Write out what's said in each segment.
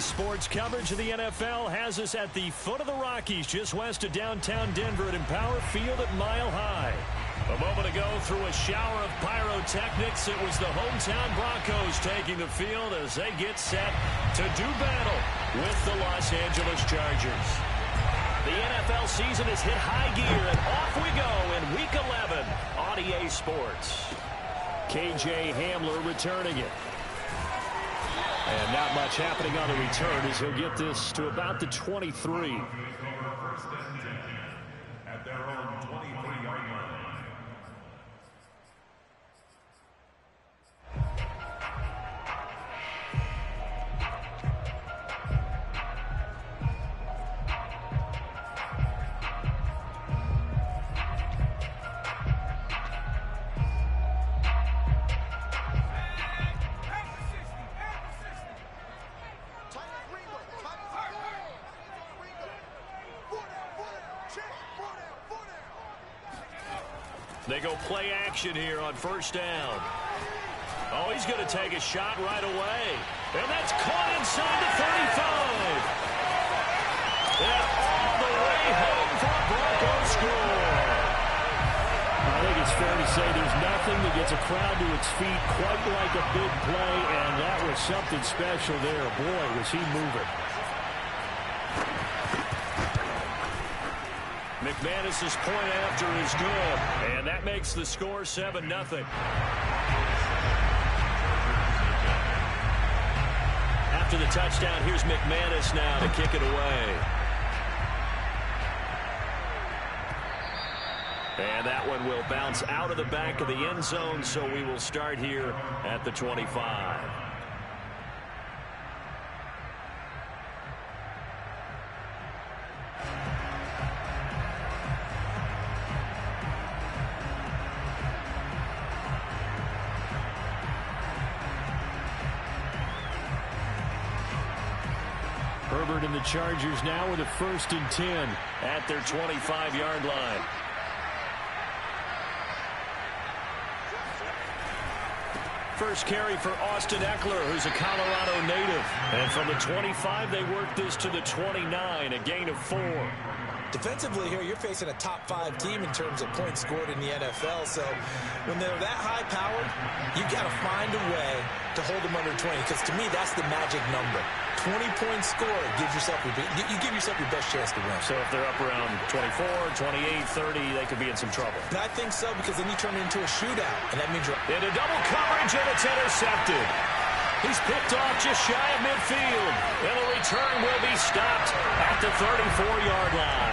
Sports coverage of the NFL has us at the foot of the Rockies, just west of downtown Denver at Empower Field at Mile High. A moment ago, through a shower of pyrotechnics, it was the hometown Broncos taking the field as they get set to do battle with the Los Angeles Chargers. The NFL season has hit high gear, and off we go in Week 11 on EA Sports. KJ Hamler returning it. And not much happening on the return as he'll get this to about the 23. At their own 23-yard line. They go play action here on first down. Oh, he's going to take a shot right away. And that's caught inside the 35. And all the way home for a Broncos score. I think it's fair to say there's nothing that gets a crowd to its feet quite like a big play, and that was something special there. Boy, was he moving. McManus's point after is good, and that makes the score 7-0. After the touchdown, here's McManus now to kick it away. And that one will bounce out of the back of the end zone, so we will start here at the 25. Herbert and the Chargers now with a 1st and 10 at their 25-yard line. First carry for Austin Eckler, who's a Colorado native. And from the 25, they work this to the 29, a gain of 4. Defensively here, you're facing a top 5 team in terms of points scored in the NFL. So when they're that high powered, you got to find a way to hold them under 20. Because to me, that's the magic number. 20 points scored gives yourself you give yourself your best chance to win. So if they're up around 24, 28, 30, they could be in some trouble. And I think so, because then you turn it into a shootout. And that means you're into double coverage, and it's intercepted. He's picked off just shy of midfield. And the return will be stopped at the 34-yard line.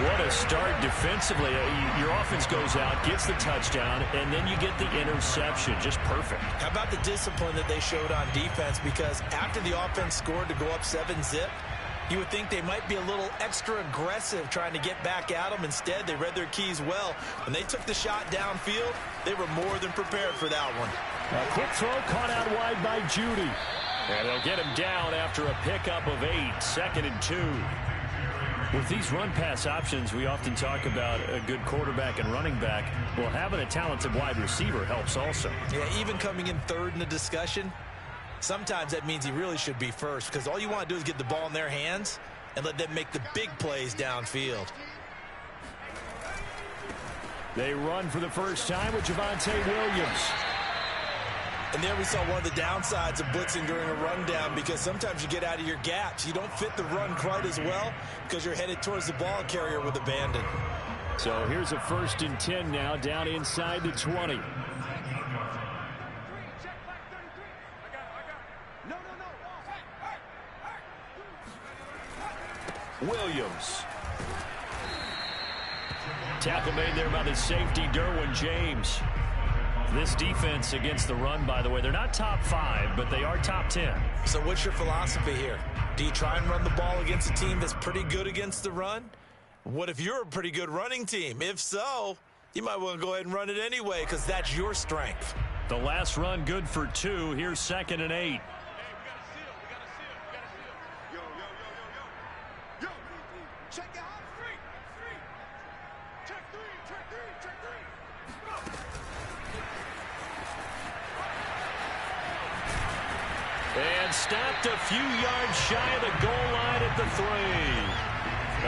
What a start defensively. Your offense goes out, gets the touchdown, and then you get the interception. Just perfect. How about the discipline that they showed on defense? Because after the offense scored to go up 7-zip, you would think they might be a little extra aggressive trying to get back at them. Instead, they read their keys well. When they took the shot downfield, they were more than prepared for that one. A quick throw caught out wide by Judy. And they'll get him down after a pickup of 8, 2nd and 2. With these run-pass options, we often talk about a good quarterback and running back. Well, having a talented wide receiver helps also. Yeah, even coming in third in the discussion, sometimes that means he really should be first, because all you want to do is get the ball in their hands and let them make the big plays downfield. They run for the first time with Javonte Williams. And there we saw one of the downsides of blitzing during a rundown, because sometimes you get out of your gaps. You don't fit the run quite as well because you're headed towards the ball carrier with abandon. So here's a 1st and 10 now down inside the 20. Williams. Tackle made there by the safety, Derwin James. This defense against the run, by the way, they're not top 5, but they are top 10. So what's your philosophy here? Do you try and run the ball against a team that's pretty good against the run? What if you're a pretty good running team? If so, you might want to go ahead and run it anyway, because that's your strength. The last run good for 2. Here's 2nd and 8. And stopped a few yards shy of the goal line at the 3.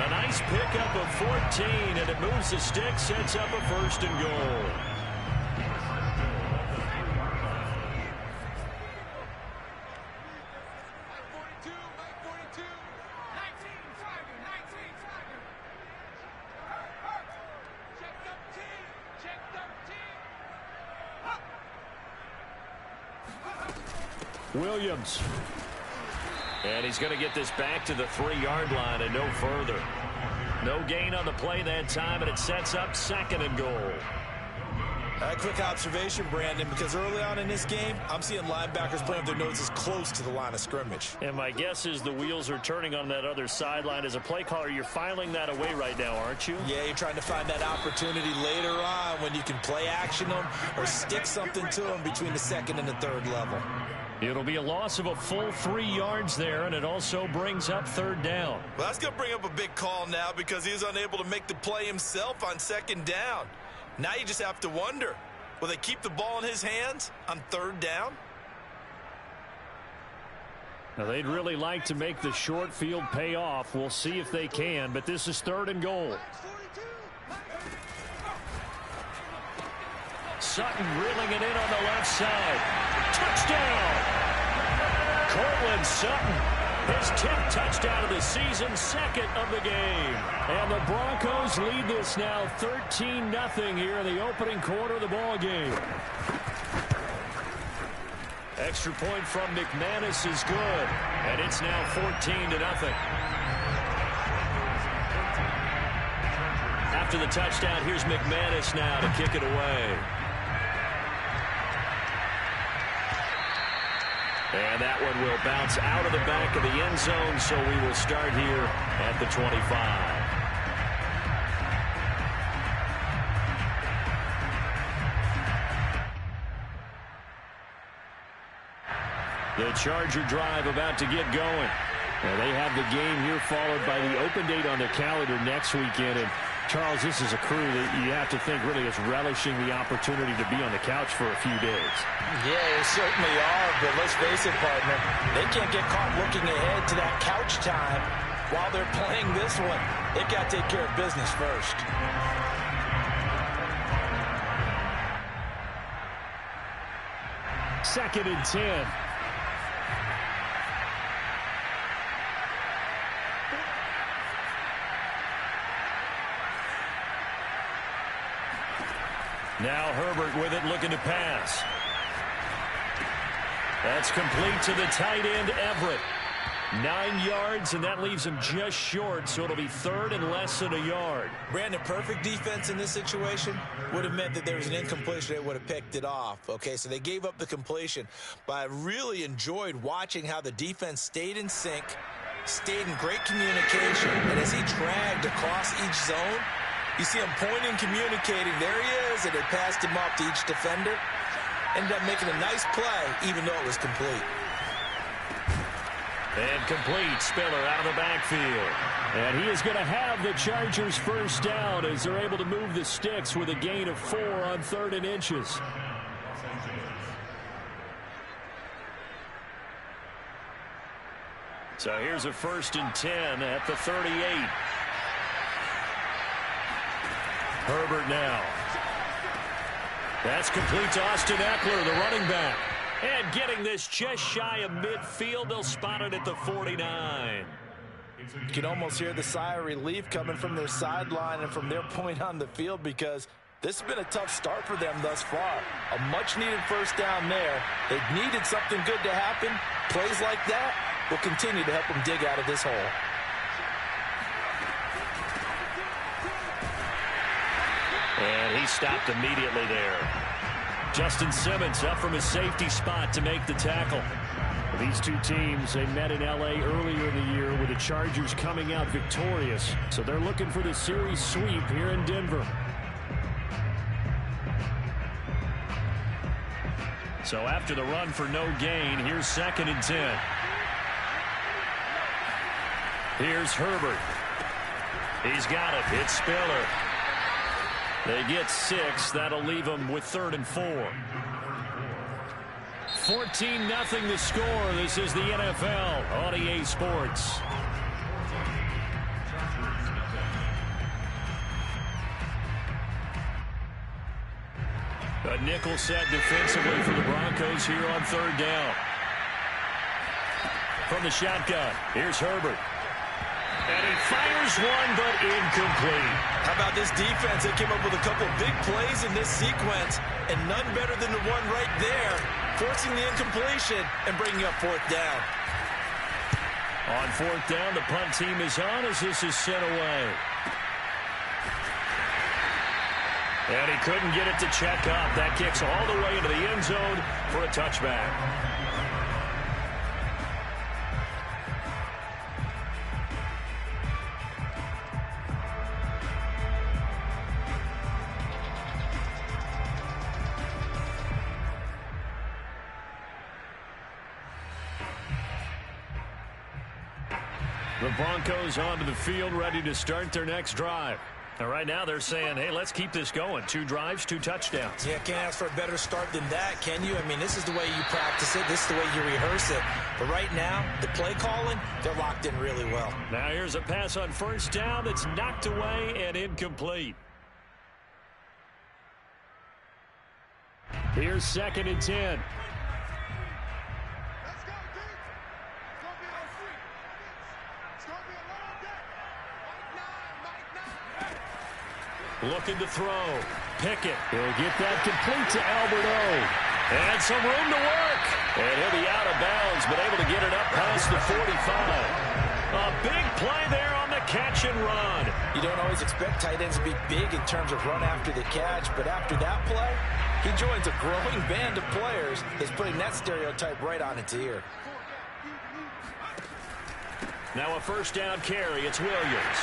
A nice pickup of 14, and it moves the stick, sets up a 1st and goal. Williams. And he's going to get this back to the 3-yard line and no further. No gain on the play that time, and it sets up 2nd and goal. A quick observation, Brandon, because early on in this game, I'm seeing linebackers playing with their noses close to the line of scrimmage. And my guess is the wheels are turning on that other sideline. As a play caller, you're filing that away right now, aren't you? Yeah, you're trying to find that opportunity later on when you can play action them or stick something to them between the 2nd and the 3rd level. It'll be a loss of a full 3 yards there, and it also brings up 3rd down. Well, that's going to bring up a big call now because he was unable to make the play himself on 2nd down. Now you just have to wonder, will they keep the ball in his hands on 3rd down? Now, they'd really like to make the short field pay off. We'll see if they can, but this is 3rd and goal. Sutton reeling it in on the left side. Touchdown! Cortland Sutton, his 10th touchdown of the season, 2nd of the game. And the Broncos lead this now 13-0 here in the opening quarter of the ball game. Extra point from McManus is good, and it's now 14-0. After the touchdown, here's McManus now to kick it away. And that one will bounce out of the back of the end zone, so we will start here at the 25. The Charger drive about to get going. And they have the game here followed by the open date on their calendar next weekend. And Charles, this is a crew that you have to think really is relishing the opportunity to be on the couch for a few days. Yeah, they certainly are, but let's face it, partner, they can't get caught looking ahead to that couch time while they're playing this one. They've got to take care of business first. Second and 10. Now Herbert with it, looking to pass. That's complete to the tight end, Everett. 9 yards, and that leaves him just short, so it'll be 3rd and less than a yard. Brandon, perfect defense in this situation would have meant that there was an incompletion. They would have picked it off. Okay, so they gave up the completion, but I really enjoyed watching how the defense stayed in sync, stayed in great communication, and as he dragged across each zone, you see him pointing, communicating. There he is, and they passed him up to each defender. Ended up making a nice play, even though it was complete. And complete. Spiller out of the backfield. And he is going to have the Chargers first down as they're able to move the sticks with a gain of 4 on 3rd and inches. So here's a 1st and 10 at the 38. Herbert now. That's complete to Austin Eckler, the running back. And getting this just shy of midfield, they'll spot it at the 49. You can almost hear the sigh of relief coming from their sideline and from their point on the field because this has been a tough start for them thus far. A much-needed first down there. They needed something good to happen. Plays like that will continue to help them dig out of this hole. And he stopped immediately there. Justin Simmons up from his safety spot to make the tackle. These two teams, they met in L.A. earlier in the year with the Chargers coming out victorious. So they're looking for the series sweep here in Denver. So after the run for no gain, here's 2nd and 10. Here's Herbert. He's got it. It's Spiller. They get 6. That'll leave them with 3rd and 4. 14-0 the score. This is the NFL on EA Sports. A nickel set defensively for the Broncos here on third down. From the shotgun, here's Herbert. And he fires one, but incomplete. How about this defense? They came up with a couple big plays in this sequence, and none better than the one right there, forcing the incompletion and bringing up fourth down. On fourth down, the punt team is on as this is sent away. And he couldn't get it to check up. That kicks all the way into the end zone for a touchback. The Broncos onto the field, ready to start their next drive. And right now they're saying, hey, let's keep this going. 2 drives, 2 touchdowns. Yeah, can't ask for a better start than that, can you? I mean, this is the way you practice it. This is the way you rehearse it. But right now, the play calling, they're locked in really well. Now here's a pass on first down that's knocked away and incomplete. Here's 2nd and 10. Looking to throw. Pickett. He'll get that complete to Albert O. And some room to work. And he'll be out of bounds, but able to get it up past the 45. A big play there on the catch and run. You don't always expect tight ends to be big in terms of run after the catch, but after that play, he joins a growing band of players that's putting that stereotype right on its ear. Now a first down carry. It's Williams.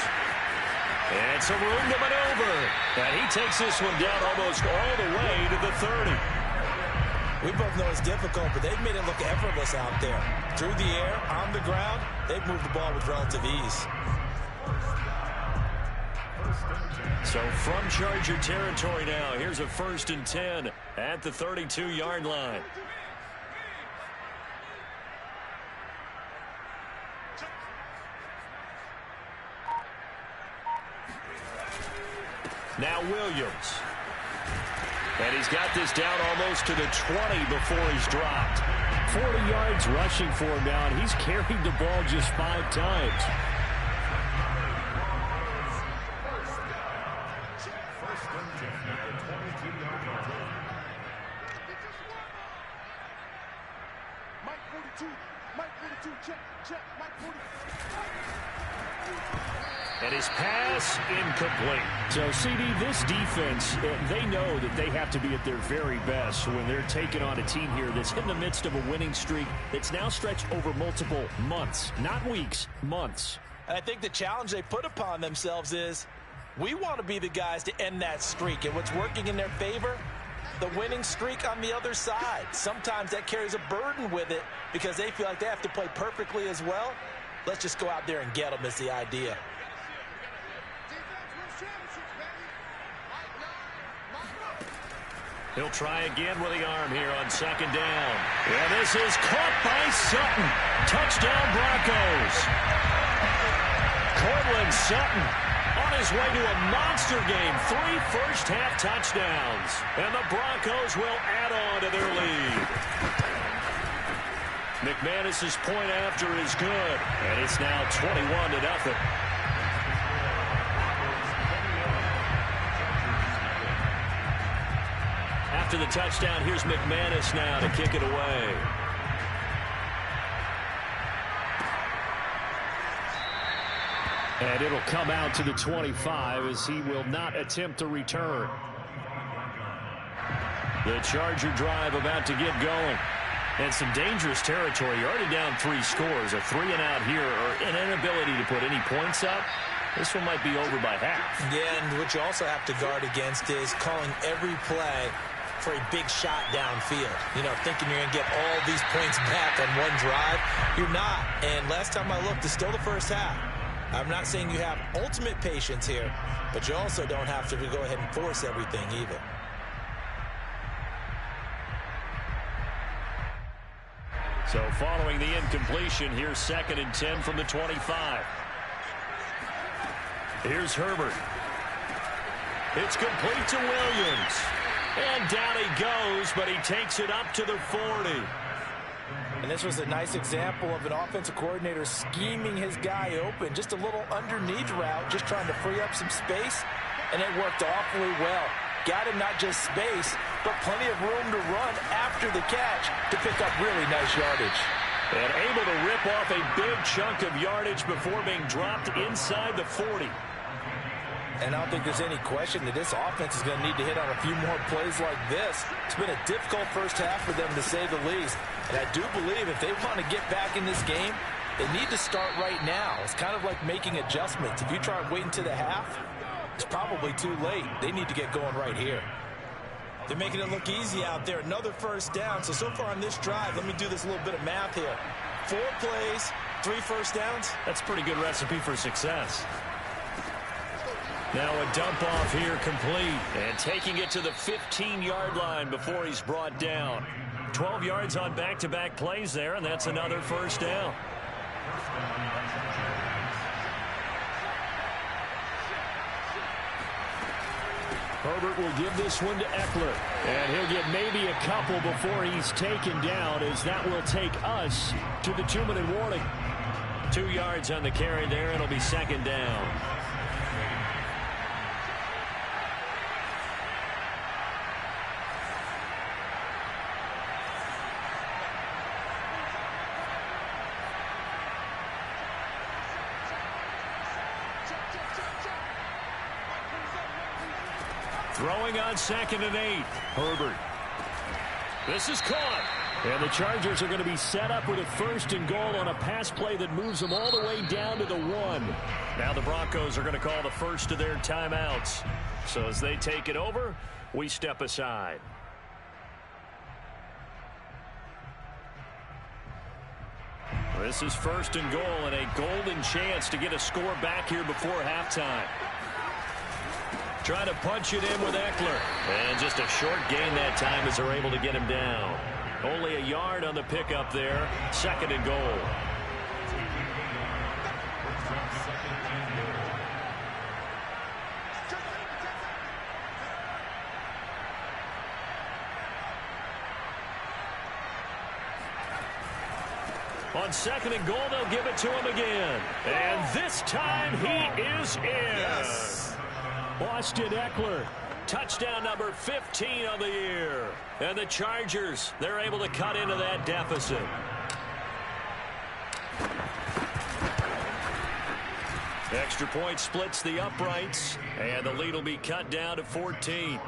And some room to maneuver. And he takes this one down almost all the way to the 30. We both know it's difficult, but they've made it look effortless out there. Through the air, on the ground, they've moved the ball with relative ease. So from Charger territory now, here's a 1st and 10 at the 32-yard line. Now Williams. And he's got this down almost to the 20 before he's dropped. 40 yards rushing for him now, and he's carried the ball just 5 times. And his pass incomplete. So, CD, this defense, they know that they have to be at their very best when they're taking on a team here that's in the midst of a winning streak that's now stretched over multiple months, not weeks, months. And I think the challenge they put upon themselves is we want to be the guys to end that streak. And what's working in their favor? The winning streak on the other side. Sometimes that carries a burden with it because they feel like they have to play perfectly as well. Let's just go out there and get them is the idea. He'll try again with the arm here on 2nd down. And this is caught by Sutton. Touchdown Broncos. Cortland Sutton on his way to a monster game. 3 first-half touchdowns. And the Broncos will add on to their lead. McManus's point after is good. And it's now 21-0. After the touchdown, here's McManus now to kick it away. And it'll come out to the 25 as he will not attempt to return. The Charger drive about to get going. And some dangerous territory. You're already down 3 scores. A 3-and-out here or an inability to put any points up. This one might be over by half. Yeah, and what you also have to guard against is calling every play for a big shot downfield. You know, thinking you're going to get all these points back on one drive. You're not. And last time I looked, it's still the first half. I'm not saying you have ultimate patience here, but you also don't have to go ahead and force everything either. So following the incompletion, here's 2nd and 10 from the 25. Here's Herbert. It's complete to Williams. And down he goes, but he takes it up to the 40. And this was a nice example of an offensive coordinator scheming his guy open. Just a little underneath route, just trying to free up some space, and it worked awfully well. Got him not just space, but plenty of room to run after the catch to pick up really nice yardage. And able to rip off a big chunk of yardage before being dropped inside the 40. And I don't think there's any question that this offense is going to need to hit on a few more plays like this. It's been a difficult first half for them, to say the least. And I do believe if they want to get back in this game, they need to start right now. It's kind of like making adjustments. If you try and wait until the half, it's probably too late. They need to get going right here. They're making it look easy out there. Another first down. So far on this drive, let me do this little bit of math here. 4 plays, 3 first downs. That's a pretty good recipe for success. Now a dump off here complete. And taking it to the 15-yard line before he's brought down. 12 yards on back-to-back plays there, and that's another first down. Herbert will give this one to Eckler. And he'll get maybe a couple before he's taken down, as that will take us to the 2-minute warning. 2 yards on the carry there, and it'll be 2nd down. Throwing on 2nd and 8. Herbert. This is caught. And the Chargers are going to be set up with a 1st and goal on a pass play that moves them all the way down to the 1. Now the Broncos are going to call the first of their timeouts. So as they take it over, we step aside. This is 1st and goal and a golden chance to get a score back here before halftime. Trying to punch it in with Eckler. And just a short gain that time as they're able to get him down. Only a yard on the pickup there. 2nd and goal. On 2nd and goal, they'll give it to him again. And this time he is in. Yes. Austin Eckler, touchdown number 15 of the year. And the Chargers, they're able to cut into that deficit. Extra point splits the uprights, and the lead will be cut down to 14.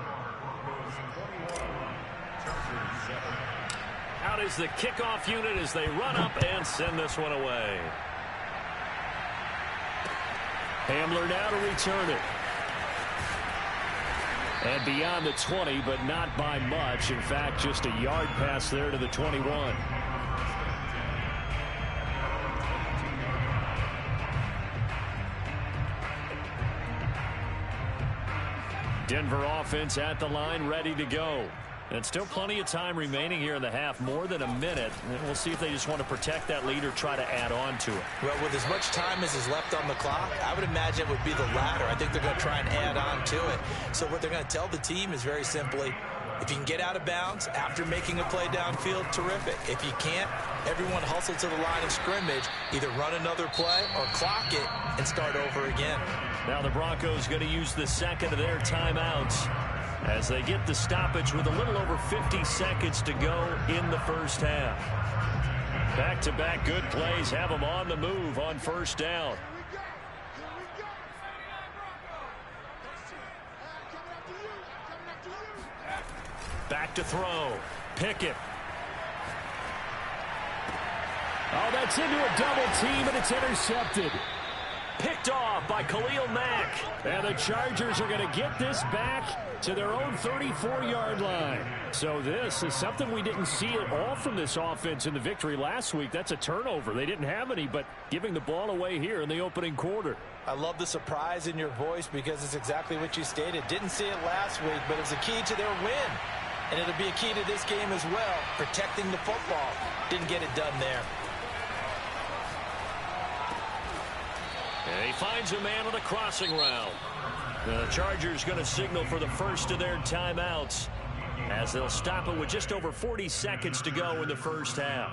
Out is the kickoff unit as they run up and send this one away. Hamler now to return it. And beyond the 20, but not by much. In fact, just a yard pass there to the 21. Denver offense at the line, ready to go. And still plenty of time remaining here in the half, more than a minute. And we'll see if they just want to protect that lead or try to add on to it. Well, with as much time as is left on the clock, I would imagine it would be the latter. I think they're going to try and add on to it. So what they're going to tell the team is very simply, if you can get out of bounds after making a play downfield, terrific. If you can't, everyone hustle to the line of scrimmage, either run another play or clock it and start over again. Now the Broncos going to use the 2nd of their timeouts as they get the stoppage with a little over 50 seconds to go in the first half. Back-to-back good plays have them on the move on 1st down. Back to throw. Pickett. Oh, that's into a double team, and it's intercepted. Picked off by Khalil Mack. And the Chargers are going to get this back to their own 34-yard line. So this is something we didn't see at all from this offense in the victory last week. That's a turnover. They didn't have any, but giving the ball away here in the opening quarter. I love the surprise in your voice because it's exactly what you stated. Didn't see it last week, but it was a key to their win. And it'll be a key to this game as well, protecting the football. Didn't get it done there. And he finds a man on the crossing route. The Chargers going to signal for the first of their timeouts as they'll stop it with just over 40 seconds to go in the first half.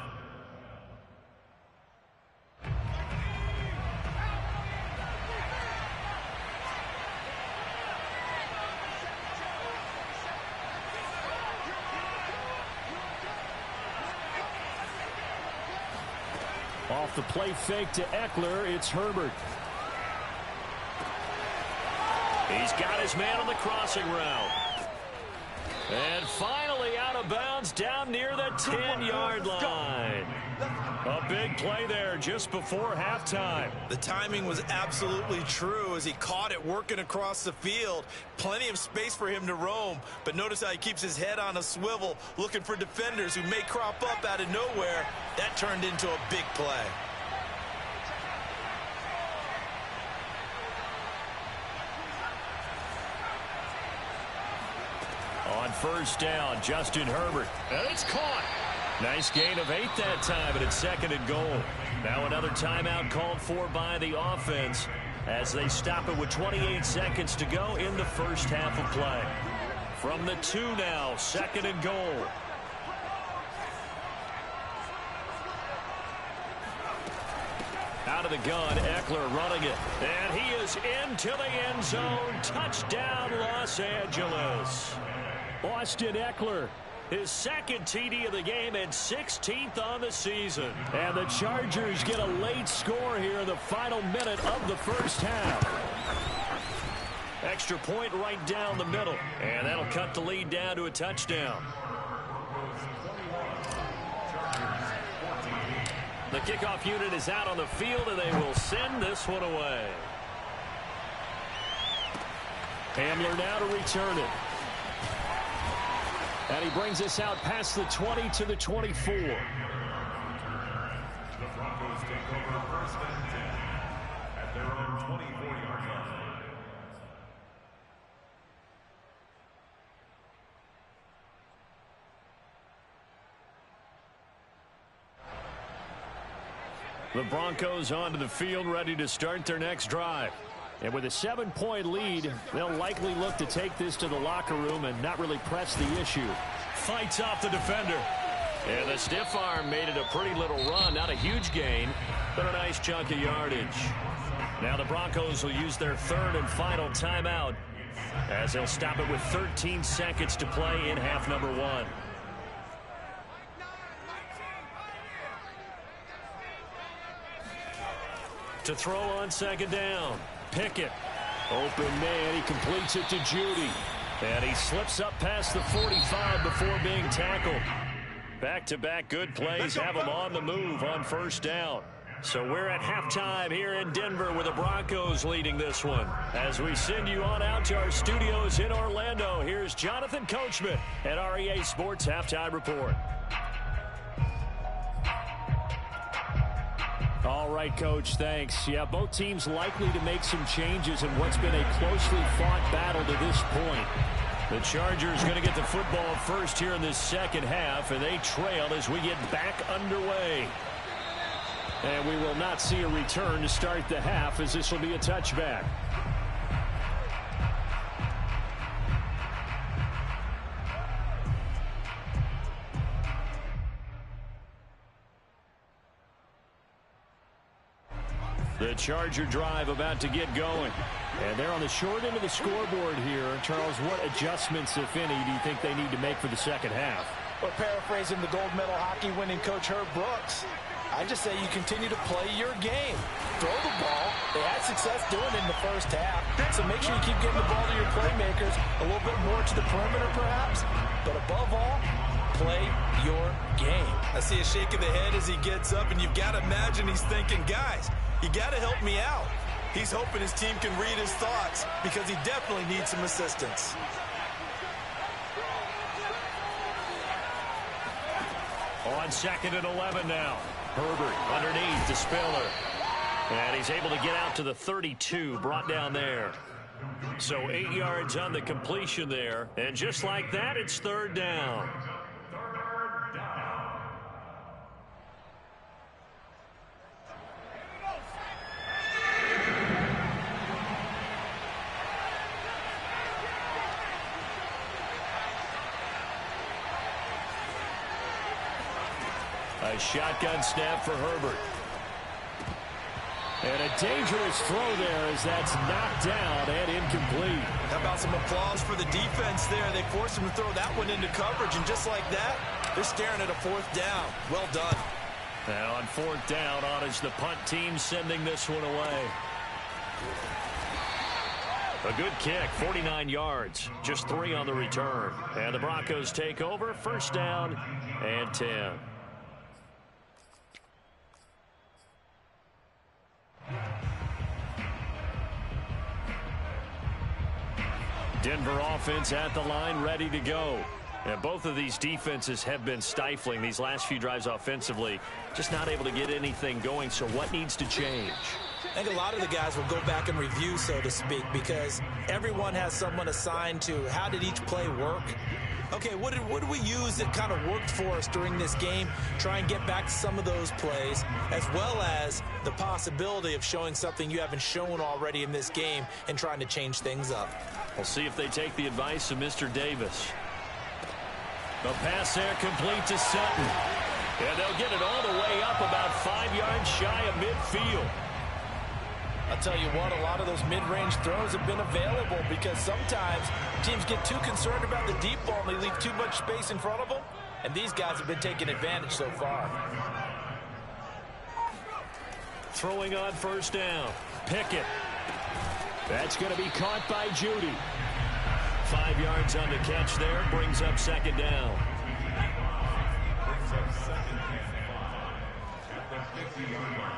Off the play fake to Eckler, it's Herbert. He's got his man on the crossing route. And finally out of bounds down near the 10-yard line. A big play there just before halftime. The timing was absolutely true as he caught it working across the field. Plenty of space for him to roam. But notice how he keeps his head on a swivel looking for defenders who may crop up out of nowhere. That turned into a big play. On first down, Justin Herbert. And it's caught. Nice gain of 8 that time, and it's second and goal. Now another timeout called for by the offense as they stop it with 28 seconds to go in the first half of play. From the 2 now, second and goal. Out of the gun, Eckler running it. And he is into the end zone. Touchdown, Los Angeles. Austin Eckler, his second TD of the game and 16th on the season. And the Chargers get a late score here in the final minute of the first half. Extra point right down the middle. And that'll cut the lead down to a touchdown. The kickoff unit is out on the field, and they will send this one away. Hamler now to return it. And he brings us out past the 20 to the 24. The Broncos take over first and 10 at their own 24-yard line. The Broncos onto the field, ready to start their next drive. And with a 7-point lead, they'll likely look to take this to the locker room and not really press the issue. Fights off the defender. And the stiff arm made it a pretty little run. Not a huge gain, but a nice chunk of yardage. Now the Broncos will use their third and final timeout as they'll stop it with 13 seconds to play in half number 1. To throw on second down. Pickett. Open man. He completes it to Judy. And he slips up past the 45 before being tackled. Back-to-back good plays have him on the move on first down. So we're at halftime here in Denver with the Broncos leading this one. As we send you on out to our studios in Orlando, here's Jonathan Coachman at REA Sports Halftime Report. All right, Coach, thanks. Yeah, both teams likely to make some changes in what's been a closely fought battle to this point. The Chargers going to get the football first here in this second half, and they trail as we get back underway. And we will not see a return to start the half, as this will be a touchback. The Charger drive about to get going. And they're on the short end of the scoreboard here. Charles, what adjustments, if any, do you think they need to make for the second half? Well, paraphrasing the gold medal hockey winning coach Herb Brooks, I just say you continue to play your game. Throw the ball. They had success doing it in the first half. So make sure you keep getting the ball to your playmakers, a little bit more to the perimeter perhaps. But above all, play your game. I see a shake of the head as he gets up, and you've got to imagine he's thinking, guys, you got to help me out. He's hoping his team can read his thoughts because he definitely needs some assistance. On second and 11 now. Herbert underneath to Spiller. And he's able to get out to the 32, brought down there. So 8 yards on the completion there. And just like that, it's third down. A shotgun snap for Herbert. And a dangerous throw there as that's knocked down and incomplete. How about some applause for the defense there? They forced him to throw that one into coverage, and just like that, they're staring at a fourth down. Well done. Now on fourth down, on is the punt team sending this one away. A good kick, 49 yards, just 3 on the return. And the Broncos take over, first down and 10. Denver offense at the line, ready to go. And both of these defenses have been stifling these last few drives offensively. Just not able to get anything going, so what needs to change? I think a lot of the guys will go back and review, so to speak, because everyone has someone assigned to how did each play work. Okay, what did we use that kind of worked for us during this game? Try and get back to some of those plays, as well as the possibility of showing something you haven't shown already in this game and trying to change things up. We'll see if they take the advice of Mr. Davis. The pass there complete to Sutton. And they'll get it all the way up about 5 yards shy of midfield. I'll tell you what, a lot of those mid-range throws have been available because sometimes teams get too concerned about the deep ball and they leave too much space in front of them. And these guys have been taking advantage so far. Throwing on first down. Pickett. That's going to be caught by Judy. 5 yards on the catch there. Brings up second down. Brings up second and 5 at the 50-yard line.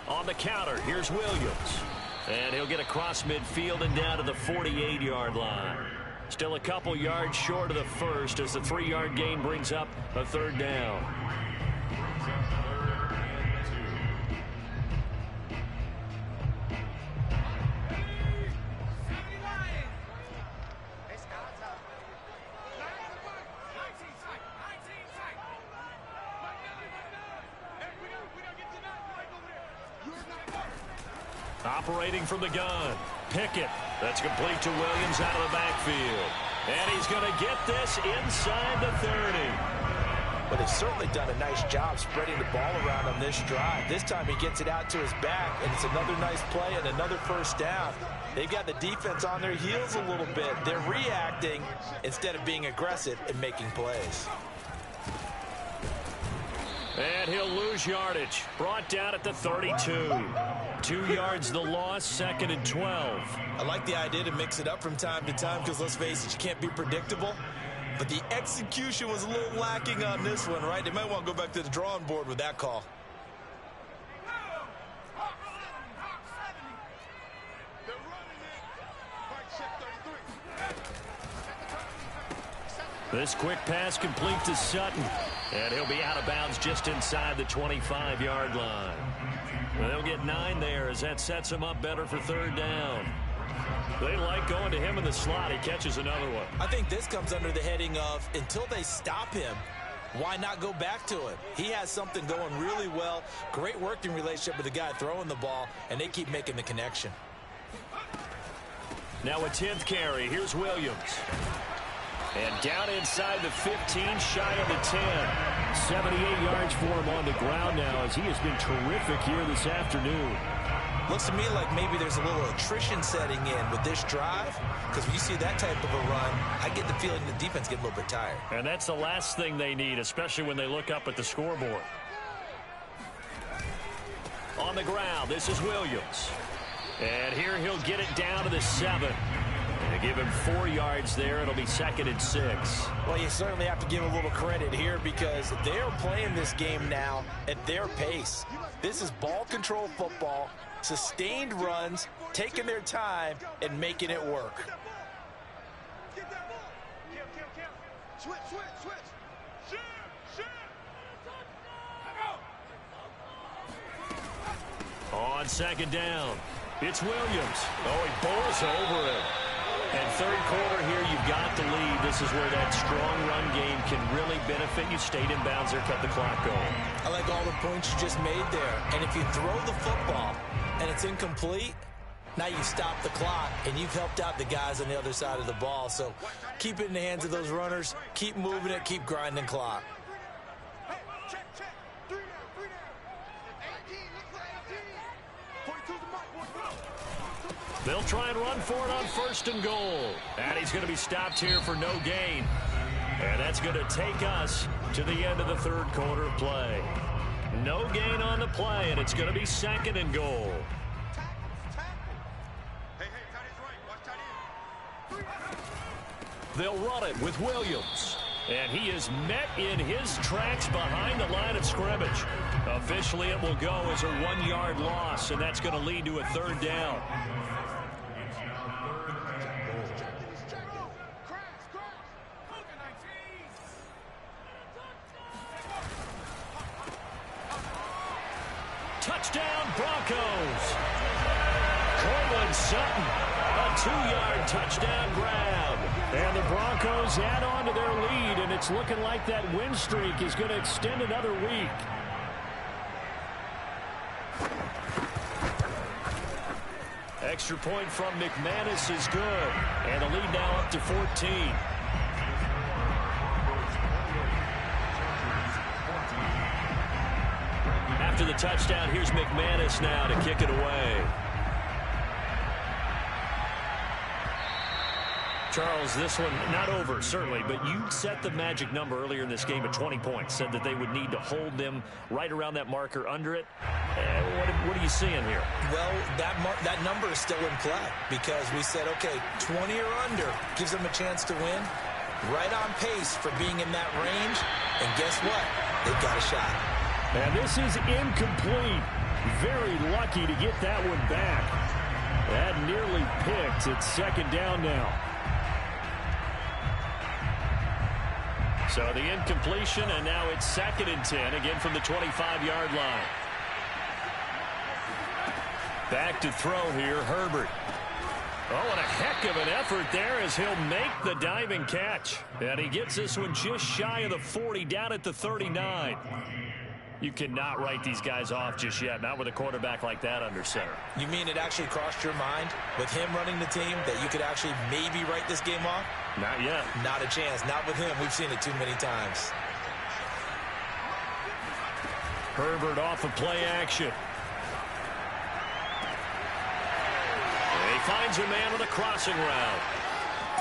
On the counter, here's Williams. And he'll get across midfield and down to the 48-yard line. Still a couple yards short of the first as the 3-yard gain brings up a third down. Operating from the gun, Pickett. That's complete to Williams out of the backfield. And he's going to get this inside the 30. But they've certainly done a nice job spreading the ball around on this drive. This time he gets it out to his back, and it's another nice play and another first down. They've got the defense on their heels a little bit. They're reacting instead of being aggressive and making plays. And he'll lose yardage. Brought down at the 32. 2 yards the loss, second and 12. I like the idea to mix it up from time to time because, let's face it, you can't be predictable. But the execution was a little lacking on this one, right? They might want to go back to the drawing board with that call. This quick pass complete to Sutton. And he'll be out of bounds just inside the 25-yard line. They'll get 9 there as that sets him up better for third down. They like going to him in the slot. He catches another one. I think this comes under the heading of until they stop him, why not go back to it? He has something going really well. Great working relationship with the guy throwing the ball, and they keep making the connection. Now a 10th carry. Here's Williams. And down inside the 15, shy of the 10. 78 yards for him on the ground now as he has been terrific here this afternoon. Looks to me like maybe there's a little attrition setting in with this drive, because when you see that type of a run, I get the feeling the defense get a little bit tired. And that's the last thing they need, especially when they look up at the scoreboard. On the ground, this is Williams. And here he'll get it down to the 7. They give him 4 yards there. It'll be second and 6. Well, you certainly have to give a little credit here because they're playing this game now at their pace. This is ball control football, sustained runs, taking their time, and making it work. on second down. It's Williams. Oh, he bowls over it. And third quarter here, you've got the lead. This is where that strong run game can really benefit you. Stayed in bounds there, cut the clock going. I like all the points you just made there. And if you throw the football and it's incomplete, now you stop the clock, and you've helped out the guys on the other side of the ball. So keep it in the hands of those runners. Keep moving it. Keep grinding clock. They'll try and run for it on first and goal. And he's going to be stopped here for no gain. And that's going to take us to the end of the third quarter of play. No gain on the play, and it's going to be second and goal. They'll run it with Williams. And he is met in his tracks behind the line of scrimmage. Officially, it will go as a 1-yard loss, and that's going to lead to a third down. Touchdown, Broncos. Cortland Sutton, a 2-yard touchdown grab. And the Broncos add on to their lead, and it's looking like that win streak is going to extend another week. Extra point from McManus is good, and the lead now up to 14. After the touchdown, here's McManus now to kick it away. Charles, this one not over, certainly, but you set the magic number earlier in this game at 20 points, said that they would need to hold them right around that marker under it. What are you seeing here? Well, that number is still in play because we said, okay, 20 or under gives them a chance to win. Right on pace for being in that range, and guess what? They've got a shot. And this is incomplete. Very lucky to get that one back. That nearly picked. It's second down now. So the incompletion, and now it's second and 10, again from the 25-yard line. Back to throw here, Herbert. Oh, and a heck of an effort there as he'll make the diving catch. And he gets this one just shy of the 40, down at the 39. You cannot write these guys off just yet, not with a quarterback like that under center. You mean it actually crossed your mind with him running the team that you could actually maybe write this game off? Not yet. Not a chance. Not with him. We've seen it too many times. Herbert off of play action. And he finds a man with a crossing route.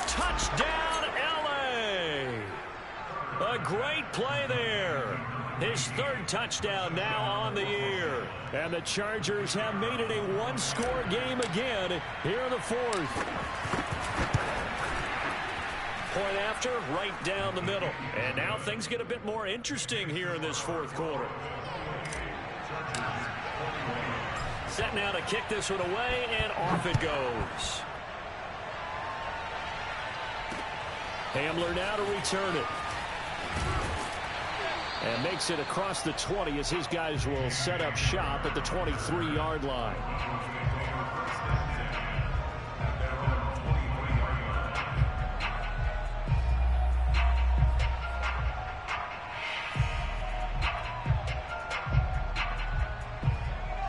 Touchdown, L.A. A great play there. His third touchdown now on the year. And the Chargers have made it a one-score game again here in the fourth. Point after, right down the middle. And now things get a bit more interesting here in this fourth quarter. Set now to kick this one away, and off it goes. Hamler now to return it. And makes it across the 20 as his guys will set up shop at the 23-yard line.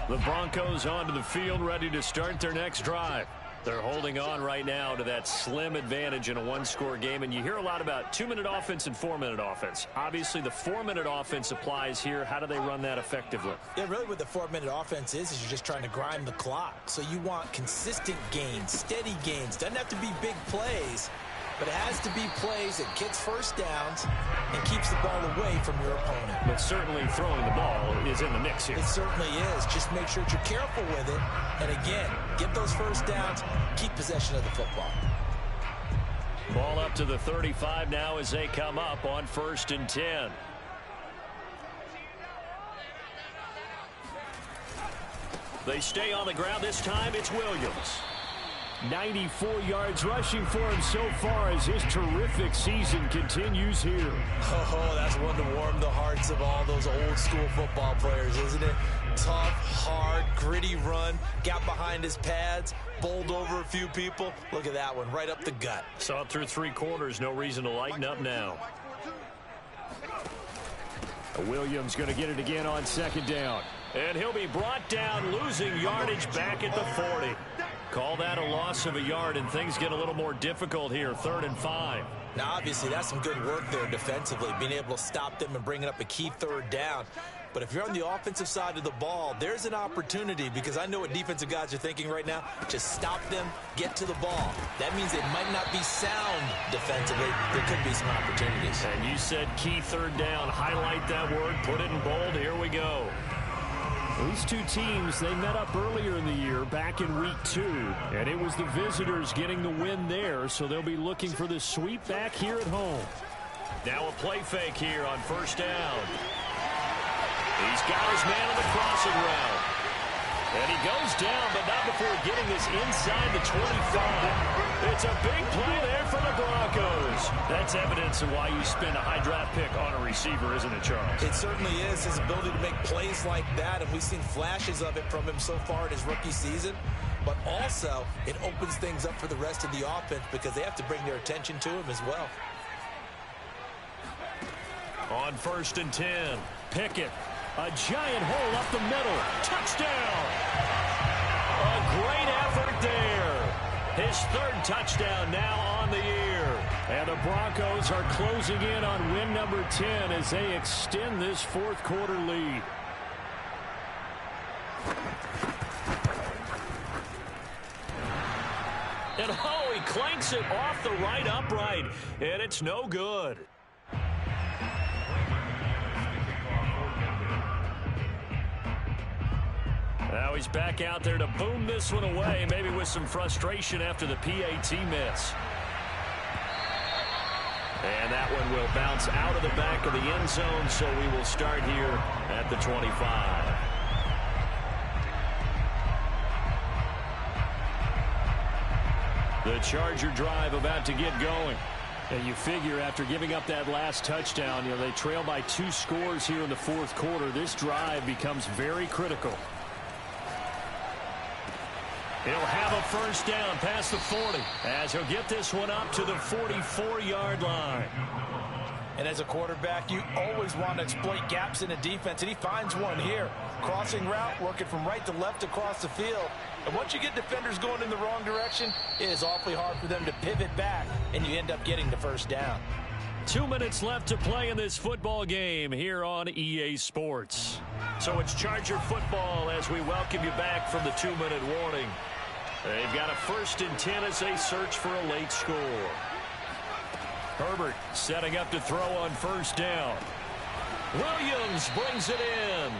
The Broncos onto the field, ready to start their next drive. They're holding on right now to that slim advantage in a one-score game. And you hear a lot about 2-minute offense and 4-minute offense. Obviously, the 4-minute offense applies here. How do they run that effectively? Yeah, really what the 4-minute offense is you're just trying to grind the clock. So you want consistent gains, steady gains. Doesn't have to be big plays, but it has to be plays that gets first downs and keeps the ball away from your opponent. But certainly throwing the ball is in the mix here. It certainly is. Just make sure that you're careful with it. And again, get those first downs, keep possession of the football. Ball up to the 35 now as they come up on 1st and 10. They stay on the ground. This time it's Williams. 94 yards rushing for him so far as his terrific season continues here. Oh, that's one to warm the hearts of all those old school football players, isn't it? Tough, hard, gritty run, got behind his pads, bowled over a few people. Look at that one, right up the gut. Saw it through 3 quarters. No reason to lighten up now. Williams going to get it again on 2nd down. And he'll be brought down, losing yardage back at the 40. Call that a loss of a yard, and things get a little more difficult here. 3rd and 5. Now, obviously, that's some good work there defensively, being able to stop them and bringing up a key 3rd down. But if you're on the offensive side of the ball, there's an opportunity, because I know what defensive guys are thinking right now. Just stop them, get to the ball. That means it might not be sound defensively. There could be some opportunities. And you said key 3rd down. Highlight that word, put it in bold. Here we go. These 2 teams, they met up earlier in the year, back in week 2, and it was the visitors getting the win there, so they'll be looking for the sweep back here at home. Now a play fake here on 1st down. He's got his man on the crossing route. And he goes down, but not before getting this inside the 25. It's a big play there for the Broncos. That's evidence of why you spend a high draft pick on a receiver, isn't it, Charles? It certainly is, his ability to make plays like that, and we've seen flashes of it from him so far in his rookie season. But also, it opens things up for the rest of the offense because they have to bring their attention to him as well. On 1st and 10, Pickett. A giant hole up the middle. Touchdown! A great effort there. His 3rd touchdown now on the year. And the Broncos are closing in on win number 10 as they extend this 4th quarter lead. And oh, he clanks it off the right upright. And it's no good. Now he's back out there to boom this one away, maybe with some frustration after the PAT miss. And that one will bounce out of the back of the end zone, so we will start here at the 25. The Charger drive about to get going. And you figure after giving up that last touchdown, they trail by 2 scores here in the 4th quarter. This drive becomes very critical. He'll have a 1st down past the 40 as he'll get this one up to the 44-yard line. And as a quarterback, you always want to exploit gaps in a defense, and he finds one here. Crossing route, working from right to left across the field. And once you get defenders going in the wrong direction, it is awfully hard for them to pivot back, and you end up getting the 1st down. 2 minutes left to play in this football game here on EA Sports. So it's Charger football as we welcome you back from the 2-minute warning. They've got a 1st and 10 as they search for a late score. Herbert setting up to throw on 1st down. Williams brings it in.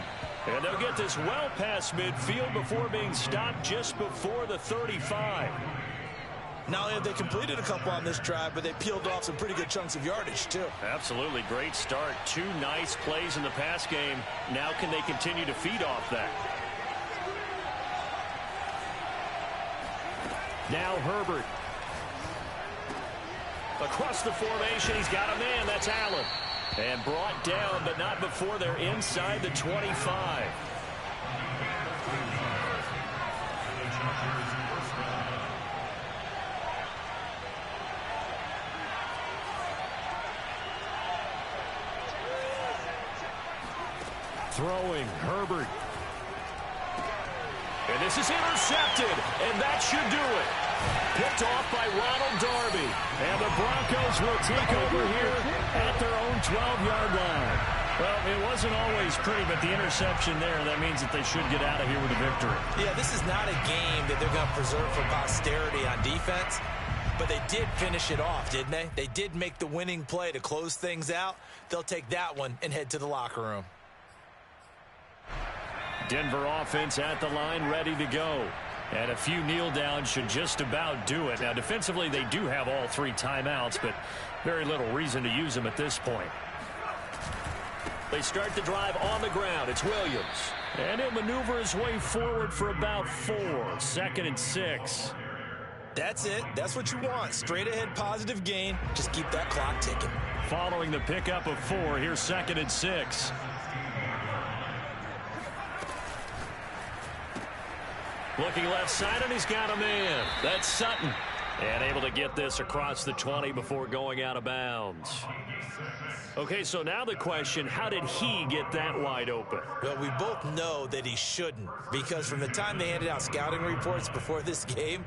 And they'll get this well past midfield before being stopped just before the 35. Not only have they completed a couple on this drive, but they peeled off some pretty good chunks of yardage, too. Absolutely. Great start. 2 nice plays in the pass game. Now can they continue to feed off that? Now Herbert. Across the formation, he's got a man. That's Allen. And brought down, but not before they're inside the 25. Throwing, Herbert. And this is intercepted, and that should do it. Picked off by Ronald Darby. And the Broncos will take over here at their own 12-yard line. Well, it wasn't always pretty, but the interception there, that means that they should get out of here with a victory. Yeah, this is not a game that they're going to preserve for posterity on defense, but they did finish it off, didn't they? They did make the winning play to close things out. They'll take that one and head to the locker room. Denver offense at the line, ready to go. And a few kneel downs should just about do it. Now, defensively, they do have all 3 timeouts, but very little reason to use them at this point. They start the drive on the ground. It's Williams. And he'll maneuver his way forward for about 4. 2nd and 6. That's it. That's what you want. Straight ahead positive gain. Just keep that clock ticking. Following the pickup of 4, here's 2nd and 6. Looking left side, and he's got a man. That's Sutton. And able to get this across the 20 before going out of bounds. Okay, so now the question, how did he get that wide open? Well, we both know that he shouldn't, because from the time they handed out scouting reports before this game,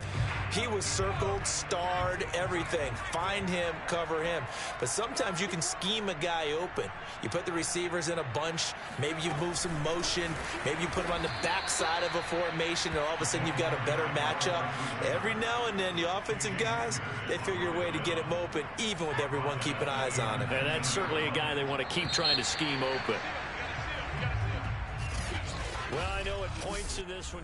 he was circled, starred, everything. Find him, cover him. But sometimes you can scheme a guy open. You put the receivers in a bunch. Maybe you move some motion. Maybe you put them on the backside of a formation, and all of a sudden you've got a better matchup. Every now and then, the offensive guys, they figure a way to get him open, even with everyone keeping eyes on him. And that's certainly a guy they want to keep trying to scheme open. Well, I know at points in this one,